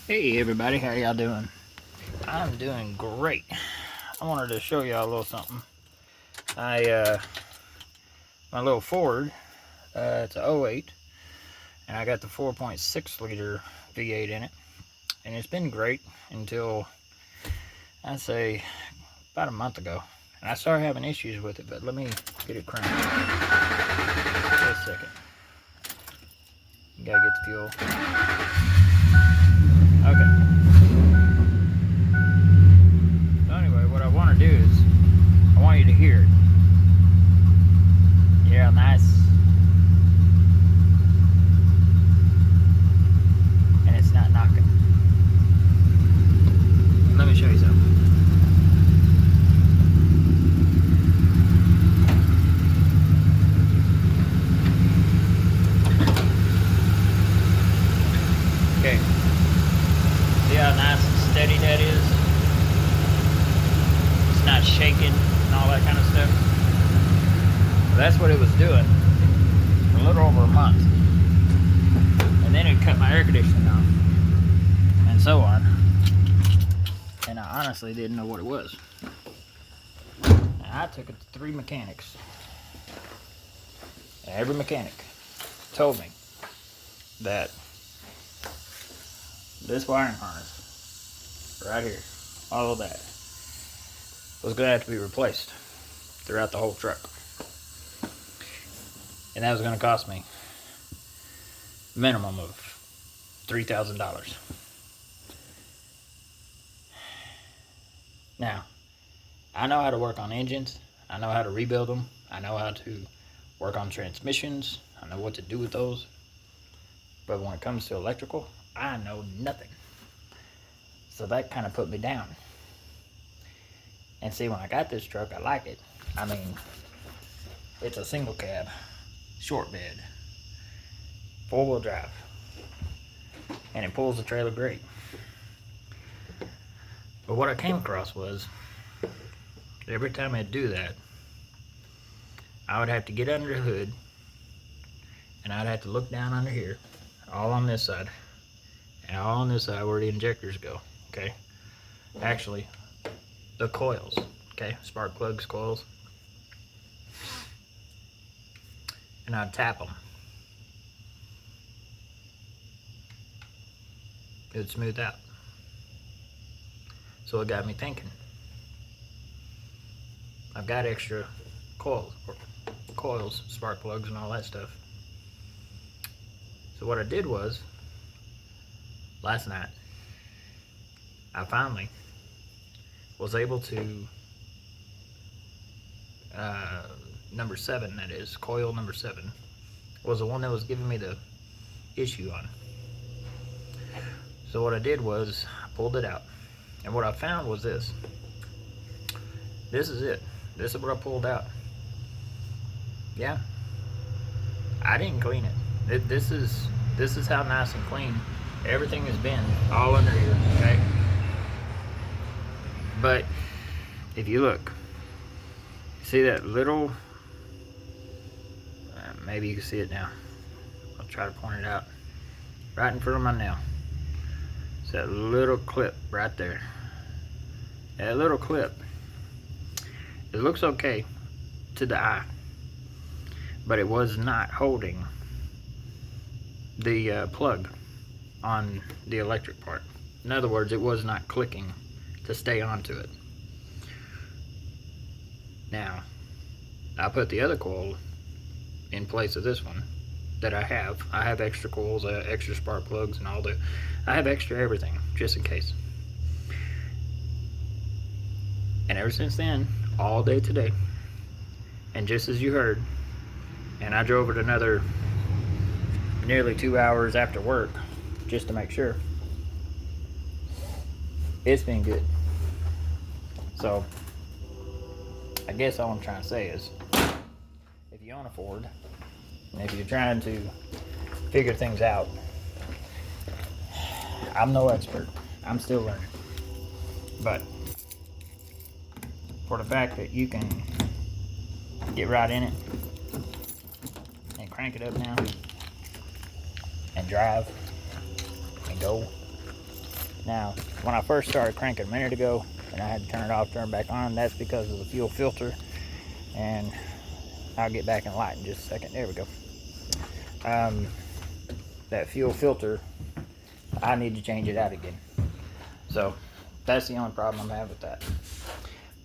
Hey everybody, how y'all doing? I'm doing great. I wanted to show y'all a little something. My little Ford, it's a '08, and I got the 4.6 liter V8 in it, and it's been great until I'd say about a month ago, and I started having issues with it. But let me get it cranked. Just a second. You gotta get the fuel. Okay. So anyway, what I want to do is I want you to hear it. Yeah, nice. And it's not knocking. Let me show you something. Okay. See how nice and steady that is? It's not shaking and all that kind of stuff. Well, that's what it was doing for a little over a month. And then it cut my air conditioning off. And so on. And I honestly didn't know what it was. And I took it to 3 mechanics. And every mechanic told me that this wiring harness right here, all of that, was going to have to be replaced throughout the whole truck. And that was going to cost me a minimum of $3,000. Now, I know how to work on engines. I know how to rebuild them. I know how to work on transmissions. I know what to do with those. But when it comes to electrical, I know nothing. So that kind of put me down. And see, when I got this truck, I like it. I mean, it's a single cab, short bed, 4-wheel drive, and it pulls the trailer great. But what I came across was, every time I'd do that, I would have to get under the hood, and I'd have to look down under here, all on this side, and all on this side where the injectors go, okay? Actually, the coils, okay? Spark plugs, coils. And I'd tap them. It would smooth out. So it got me thinking. I've got extra coils, spark plugs, and all that stuff. So what I did was, last night, I finally was able to, number 7, that is, coil number 7, was the one that was giving me the issue on. So what I did was, I pulled it out. And what I found was this. This is it. This is what I pulled out. Yeah. I didn't clean it. This is how nice and clean everything has been all under here, okay? But if you look, see that little, maybe you can see it now. I'll try to point it out. Right in front of my nail. It's that little clip right there. That little clip, it looks okay to the eye, but it was not holding the plug on the electric part. In other words, it was not clicking to stay onto it. Now, I put the other coil in place of this one that I have. I have extra coils, extra spark plugs, and all the. I have extra everything just in case. And ever since then, all day today, and just as you heard, and I drove it another nearly 2 hours after work just to make sure. It's been good. So, I guess all I'm trying to say is, if you own a Ford, and if you're trying to figure things out, I'm no expert. I'm still learning. But for the fact that you can get right in it and crank it up now and drive and go, Now, when I first started cranking a minute ago, and I had to turn it off, turn it back on, that's because of the fuel filter. And I'll get back in light in just a second. There we go. That fuel filter, I need to change it out again. So that's the only problem I'm having with that.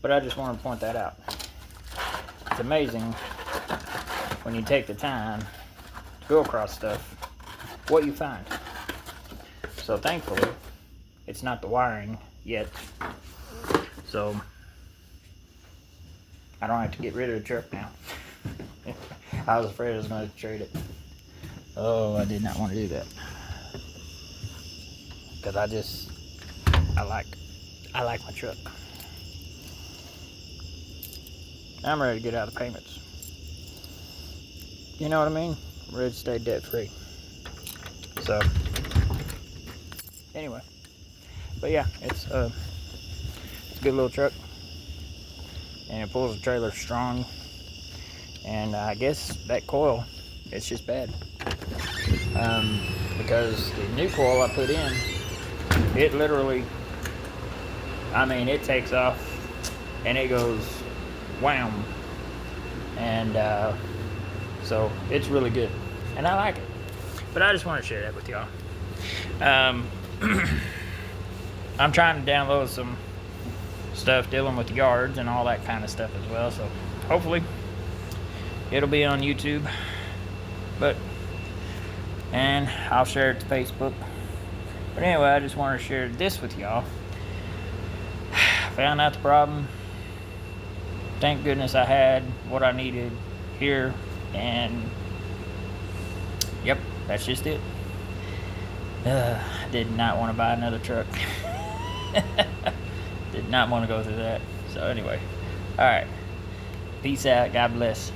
But I just want to point that out. It's amazing when you take the time to go across stuff, what you find. So thankfully, it's not the wiring yet. So I don't have to get rid of the truck now. I was afraid I was going to trade it. Oh, I did not want to do that. Because I like my truck. I'm ready to get out of payments. You know what I mean? I'm ready to stay debt free. So, anyway. But yeah, it's a good little truck. And it pulls the trailer strong. And I guess that coil, it's just bad. Because the new coil I put in, it literally, it takes off and it goes wham. And so it's really good. And I like it. But I just want to share that with y'all. I'm trying to download some stuff dealing with yards and all that kind of stuff as well. So hopefully it'll be on YouTube. And I'll share it to Facebook. But anyway, I just wanted to share this with y'all. Found out the problem. Thank goodness I had what I needed here. And yep, that's just it. I did not want to buy another truck. Did not want to go through that. So anyway, alright. Peace out. God bless.